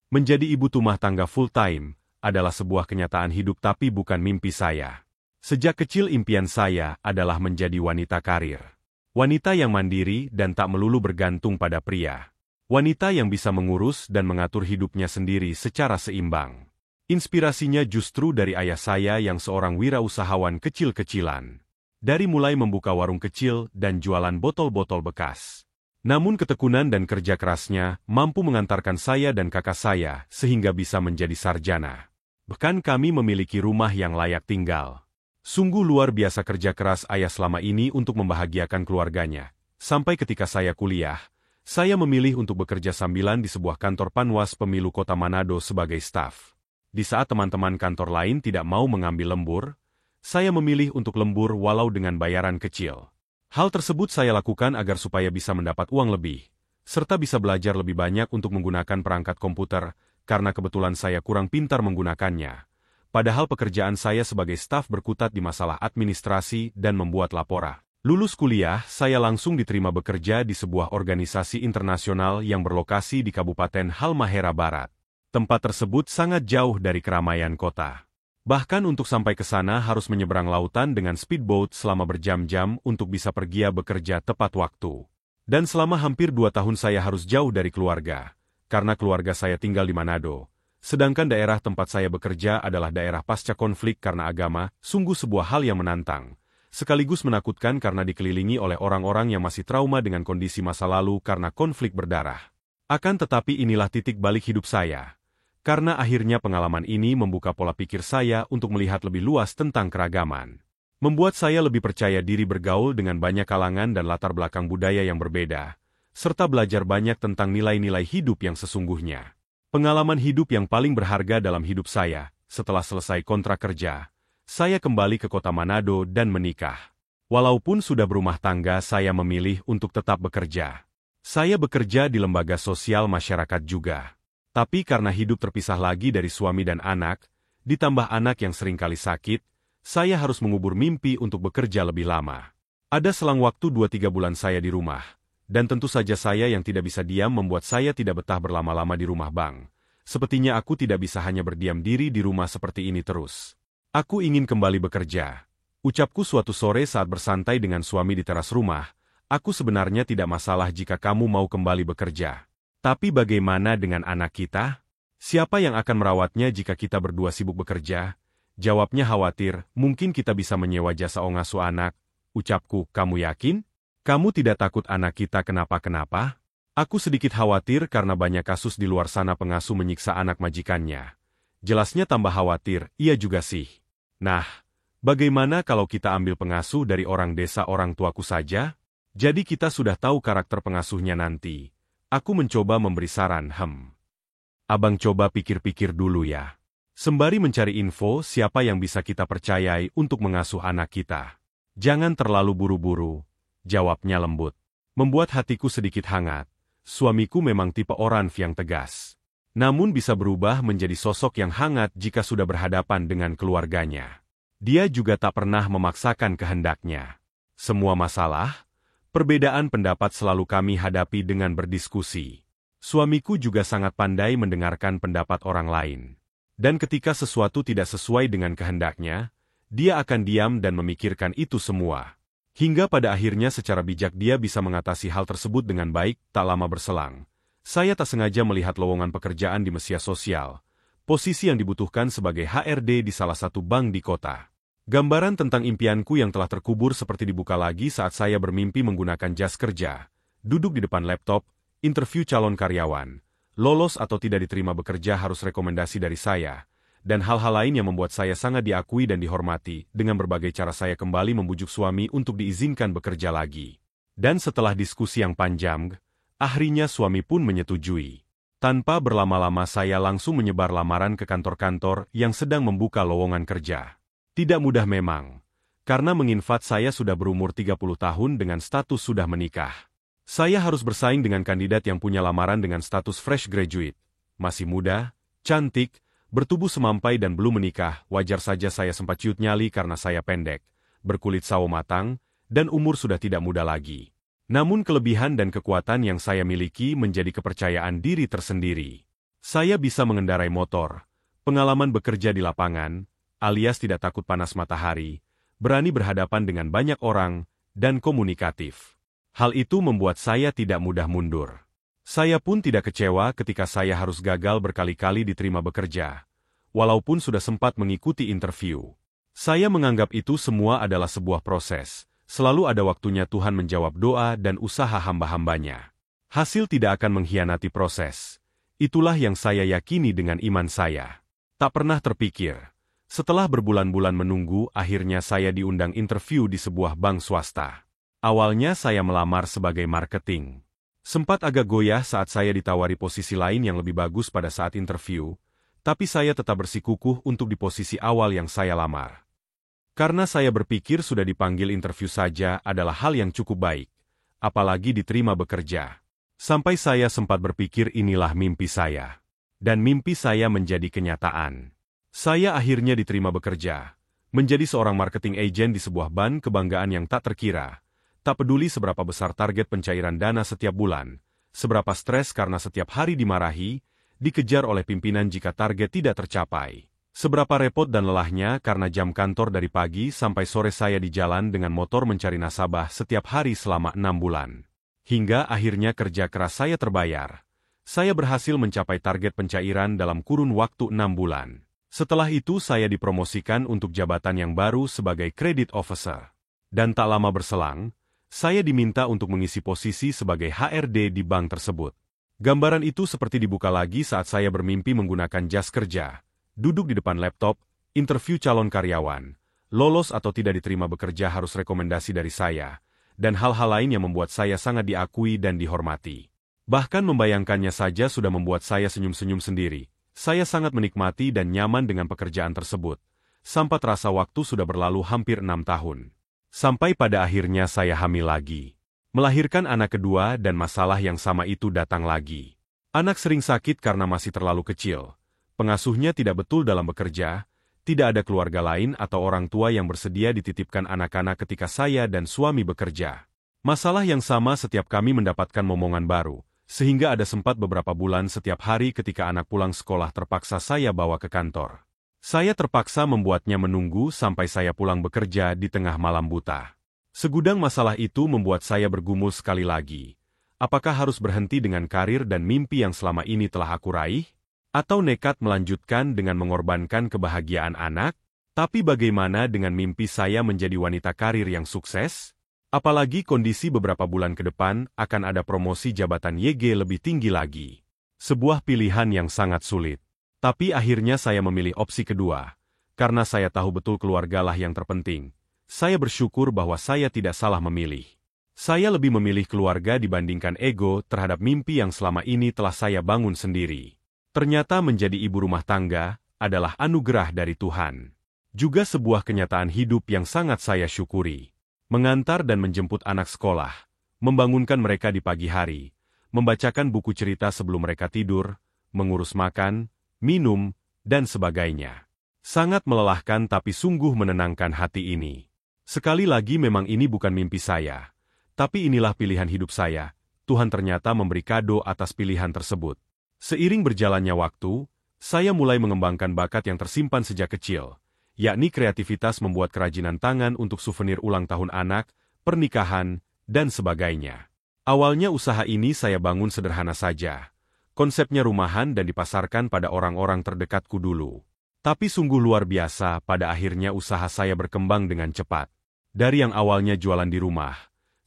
Menjadi ibu rumah tangga full-time adalah sebuah kenyataan hidup tapi bukan mimpi saya. Sejak kecil impian saya adalah menjadi wanita karir. Wanita yang mandiri dan tak melulu bergantung pada pria. Wanita yang bisa mengurus dan mengatur hidupnya sendiri secara seimbang. Inspirasinya justru dari ayah saya yang seorang wirausahawan kecil-kecilan. Dari mulai membuka warung kecil dan jualan botol-botol bekas. Namun ketekunan dan kerja kerasnya mampu mengantarkan saya dan kakak saya sehingga bisa menjadi sarjana. Bahkan kami memiliki rumah yang layak tinggal. Sungguh luar biasa kerja keras ayah selama ini untuk membahagiakan keluarganya. Sampai ketika saya kuliah, saya memilih untuk bekerja sambilan di sebuah kantor Panwas Pemilu Kota Manado sebagai staf. Di saat teman-teman kantor lain tidak mau mengambil lembur, saya memilih untuk lembur walau dengan bayaran kecil. Hal tersebut saya lakukan agar supaya bisa mendapat uang lebih, serta bisa belajar lebih banyak untuk menggunakan perangkat komputer, karena kebetulan saya kurang pintar menggunakannya. Padahal pekerjaan saya sebagai staf berkutat di masalah administrasi dan membuat laporan. Lulus kuliah, saya langsung diterima bekerja di sebuah organisasi internasional yang berlokasi di Kabupaten Halmahera Barat. Tempat tersebut sangat jauh dari keramaian kota. Bahkan untuk sampai ke sana harus menyeberang lautan dengan speedboat selama berjam-jam untuk bisa pergi bekerja tepat waktu. Dan selama hampir 2 tahun saya harus jauh dari keluarga, karena keluarga saya tinggal di Manado. Sedangkan daerah tempat saya bekerja adalah daerah pasca konflik karena agama, sungguh sebuah hal yang menantang. Sekaligus menakutkan karena dikelilingi oleh orang-orang yang masih trauma dengan kondisi masa lalu karena konflik berdarah. Akan tetapi inilah titik balik hidup saya. Karena akhirnya pengalaman ini membuka pola pikir saya untuk melihat lebih luas tentang keragaman. Membuat saya lebih percaya diri bergaul dengan banyak kalangan dan latar belakang budaya yang berbeda, serta belajar banyak tentang nilai-nilai hidup yang sesungguhnya. Pengalaman hidup yang paling berharga dalam hidup saya, setelah selesai kontrak kerja, saya kembali ke kota Manado dan menikah. Walaupun sudah berumah tangga, saya memilih untuk tetap bekerja. Saya bekerja di lembaga sosial masyarakat juga. Tapi karena hidup terpisah lagi dari suami dan anak, ditambah anak yang seringkali sakit, saya harus mengubur mimpi untuk bekerja lebih lama. Ada selang waktu 2-3 bulan saya di rumah, dan tentu saja saya yang tidak bisa diam membuat saya tidak betah berlama-lama di rumah bang. Sepertinya aku tidak bisa hanya berdiam diri di rumah seperti ini terus. Aku ingin kembali bekerja. Ucapku suatu sore saat bersantai dengan suami di teras rumah, aku sebenarnya tidak masalah jika kamu mau kembali bekerja. Tapi bagaimana dengan anak kita? Siapa yang akan merawatnya jika kita berdua sibuk bekerja? Jawabnya khawatir, mungkin kita bisa menyewa jasa ongasuh anak. Ucapku, kamu yakin? Kamu tidak takut anak kita kenapa-kenapa? Aku sedikit khawatir karena banyak kasus di luar sana pengasuh menyiksa anak majikannya. Jelasnya tambah khawatir, iya juga sih. Nah, bagaimana kalau kita ambil pengasuh dari orang desa orang tuaku saja? Jadi kita sudah tahu karakter pengasuhnya nanti. Aku mencoba memberi saran, Abang coba pikir-pikir dulu ya. Sembari mencari info siapa yang bisa kita percayai untuk mengasuh anak kita. Jangan terlalu buru-buru, jawabnya lembut. Membuat hatiku sedikit hangat. Suamiku memang tipe orang yang tegas. Namun bisa berubah menjadi sosok yang hangat jika sudah berhadapan dengan keluarganya. Dia juga tak pernah memaksakan kehendaknya. Semua masalah, perbedaan pendapat selalu kami hadapi dengan berdiskusi. Suamiku juga sangat pandai mendengarkan pendapat orang lain. Dan ketika sesuatu tidak sesuai dengan kehendaknya, dia akan diam dan memikirkan itu semua. Hingga pada akhirnya secara bijak dia bisa mengatasi hal tersebut dengan baik. Tak lama berselang, saya tak sengaja melihat lowongan pekerjaan di media sosial. Posisi yang dibutuhkan sebagai HRD di salah satu bank di kota. Gambaran tentang impianku yang telah terkubur seperti dibuka lagi saat saya bermimpi menggunakan jas kerja, duduk di depan laptop, interview calon karyawan, lolos atau tidak diterima bekerja harus rekomendasi dari saya, dan hal-hal lain yang membuat saya sangat diakui dan dihormati. Dengan berbagai cara saya kembali membujuk suami untuk diizinkan bekerja lagi. Dan setelah diskusi yang panjang, akhirnya suami pun menyetujui. Tanpa berlama-lama saya langsung menyebar lamaran ke kantor-kantor yang sedang membuka lowongan kerja. Tidak mudah memang, karena menginfat saya sudah berumur 30 tahun dengan status sudah menikah. Saya harus bersaing dengan kandidat yang punya lamaran dengan status fresh graduate. Masih muda, cantik, bertubuh semampai dan belum menikah. Wajar saja saya sempat ciut nyali karena saya pendek, berkulit sawo matang, dan umur sudah tidak muda lagi. Namun kelebihan dan kekuatan yang saya miliki menjadi kepercayaan diri tersendiri. Saya bisa mengendarai motor, pengalaman bekerja di lapangan, alias tidak takut panas matahari, berani berhadapan dengan banyak orang, dan komunikatif. Hal itu membuat saya tidak mudah mundur. Saya pun tidak kecewa ketika saya harus gagal berkali-kali diterima bekerja, walaupun sudah sempat mengikuti interview. Saya menganggap itu semua adalah sebuah proses, selalu ada waktunya Tuhan menjawab doa dan usaha hamba-hambanya. Hasil tidak akan mengkhianati proses. Itulah yang saya yakini dengan iman saya. Tak pernah terpikir. Setelah berbulan-bulan menunggu, akhirnya saya diundang interview di sebuah bank swasta. Awalnya saya melamar sebagai marketing. Sempat agak goyah saat saya ditawari posisi lain yang lebih bagus pada saat interview, tapi saya tetap bersikukuh untuk di posisi awal yang saya lamar. Karena saya berpikir sudah dipanggil interview saja adalah hal yang cukup baik, apalagi diterima bekerja. Sampai saya sempat berpikir inilah mimpi saya. Dan mimpi saya menjadi kenyataan. Saya akhirnya diterima bekerja, menjadi seorang marketing agent di sebuah bank kebanggaan yang tak terkira. Tak peduli seberapa besar target pencairan dana setiap bulan, seberapa stres karena setiap hari dimarahi, dikejar oleh pimpinan jika target tidak tercapai. Seberapa repot dan lelahnya karena jam kantor dari pagi sampai sore saya di jalan dengan motor mencari nasabah setiap hari selama 6 bulan. Hingga akhirnya kerja keras saya terbayar. Saya berhasil mencapai target pencairan dalam kurun waktu 6 bulan. Setelah itu saya dipromosikan untuk jabatan yang baru sebagai credit officer. Dan tak lama berselang, saya diminta untuk mengisi posisi sebagai HRD di bank tersebut. Gambaran itu seperti dibuka lagi saat saya bermimpi menggunakan jas kerja. Duduk di depan laptop, interview calon karyawan, lolos atau tidak diterima bekerja harus rekomendasi dari saya, dan hal-hal lain yang membuat saya sangat diakui dan dihormati. Bahkan membayangkannya saja sudah membuat saya senyum-senyum sendiri. Saya sangat menikmati dan nyaman dengan pekerjaan tersebut. Sampai terasa waktu sudah berlalu hampir 6 tahun. Sampai pada akhirnya saya hamil lagi. Melahirkan anak kedua dan masalah yang sama itu datang lagi. Anak sering sakit karena masih terlalu kecil. Pengasuhnya tidak betul dalam bekerja, tidak ada keluarga lain atau orang tua yang bersedia dititipkan anak-anak ketika saya dan suami bekerja. Masalah yang sama setiap kami mendapatkan momongan baru, sehingga ada sempat beberapa bulan setiap hari ketika anak pulang sekolah terpaksa saya bawa ke kantor. Saya terpaksa membuatnya menunggu sampai saya pulang bekerja di tengah malam buta. Segudang masalah itu membuat saya bergumul sekali lagi. Apakah harus berhenti dengan karir dan mimpi yang selama ini telah aku raih? Atau nekat melanjutkan dengan mengorbankan kebahagiaan anak? Tapi bagaimana dengan mimpi saya menjadi wanita karir yang sukses? Apalagi kondisi beberapa bulan ke depan akan ada promosi jabatan YG lebih tinggi lagi. Sebuah pilihan yang sangat sulit. Tapi akhirnya saya memilih opsi kedua. Karena saya tahu betul keluargalah yang terpenting. Saya bersyukur bahwa saya tidak salah memilih. Saya lebih memilih keluarga dibandingkan ego terhadap mimpi yang selama ini telah saya bangun sendiri. Ternyata menjadi ibu rumah tangga adalah anugerah dari Tuhan. Juga sebuah kenyataan hidup yang sangat saya syukuri. Mengantar dan menjemput anak sekolah, membangunkan mereka di pagi hari, membacakan buku cerita sebelum mereka tidur, mengurus makan, minum, dan sebagainya. Sangat melelahkan tapi sungguh menenangkan hati ini. Sekali lagi memang ini bukan mimpi saya. Tapi inilah pilihan hidup saya. Tuhan ternyata memberi kado atas pilihan tersebut. Seiring berjalannya waktu, saya mulai mengembangkan bakat yang tersimpan sejak kecil, yakni kreativitas membuat kerajinan tangan untuk souvenir ulang tahun anak, pernikahan, dan sebagainya. Awalnya usaha ini saya bangun sederhana saja. Konsepnya rumahan dan dipasarkan pada orang-orang terdekatku dulu. Tapi sungguh luar biasa, pada akhirnya usaha saya berkembang dengan cepat. Dari yang awalnya jualan di rumah,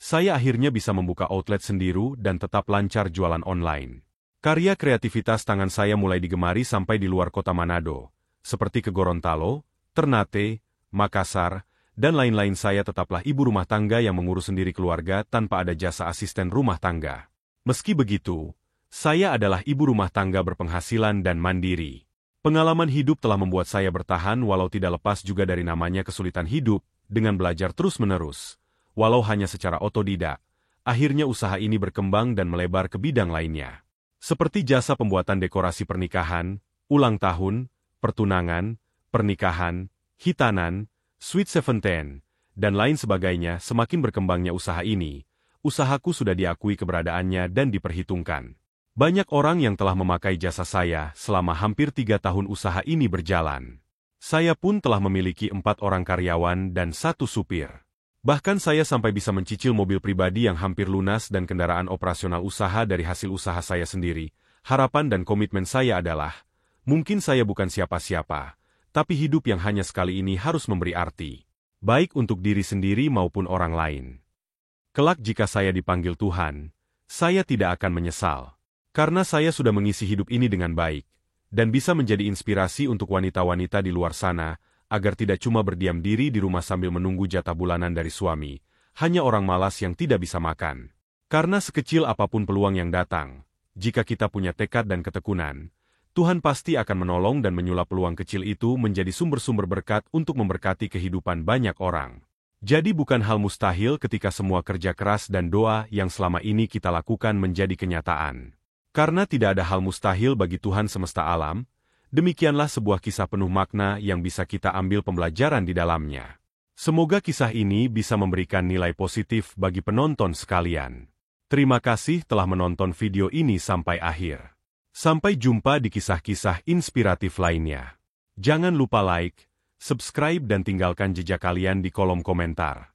saya akhirnya bisa membuka outlet sendiri dan tetap lancar jualan online. Karya kreativitas tangan saya mulai digemari sampai di luar kota Manado, seperti ke Gorontalo, Ternate, Makassar, dan lain-lain. Saya tetaplah ibu rumah tangga yang mengurus sendiri keluarga tanpa ada jasa asisten rumah tangga. Meski begitu, saya adalah ibu rumah tangga berpenghasilan dan mandiri. Pengalaman hidup telah membuat saya bertahan walau tidak lepas juga dari namanya kesulitan hidup, dengan belajar terus-menerus. Walau hanya secara otodidak, akhirnya usaha ini berkembang dan melebar ke bidang lainnya. Seperti jasa pembuatan dekorasi pernikahan, ulang tahun, pertunangan, pernikahan, hitanan, Sweet 17, dan lain sebagainya. Semakin berkembangnya usaha ini, usahaku sudah diakui keberadaannya dan diperhitungkan. Banyak orang yang telah memakai jasa saya selama hampir 3 tahun usaha ini berjalan. Saya pun telah memiliki 4 orang karyawan dan 1 supir. Bahkan saya sampai bisa mencicil mobil pribadi yang hampir lunas dan kendaraan operasional usaha dari hasil usaha saya sendiri. Harapan dan komitmen saya adalah, mungkin saya bukan siapa-siapa, tapi hidup yang hanya sekali ini harus memberi arti, baik untuk diri sendiri maupun orang lain. Kelak jika saya dipanggil Tuhan, saya tidak akan menyesal. Karena saya sudah mengisi hidup ini dengan baik, dan bisa menjadi inspirasi untuk wanita-wanita di luar sana, agar tidak cuma berdiam diri di rumah sambil menunggu jatah bulanan dari suami, hanya orang malas yang tidak bisa makan. Karena sekecil apapun peluang yang datang, jika kita punya tekad dan ketekunan, Tuhan pasti akan menolong dan menyulap peluang kecil itu menjadi sumber-sumber berkat untuk memberkati kehidupan banyak orang. Jadi bukan hal mustahil ketika semua kerja keras dan doa yang selama ini kita lakukan menjadi kenyataan. Karena tidak ada hal mustahil bagi Tuhan semesta alam, demikianlah sebuah kisah penuh makna yang bisa kita ambil pembelajaran di dalamnya. Semoga kisah ini bisa memberikan nilai positif bagi penonton sekalian. Terima kasih telah menonton video ini sampai akhir. Sampai jumpa di kisah-kisah inspiratif lainnya. Jangan lupa like, subscribe dan tinggalkan jejak kalian di kolom komentar.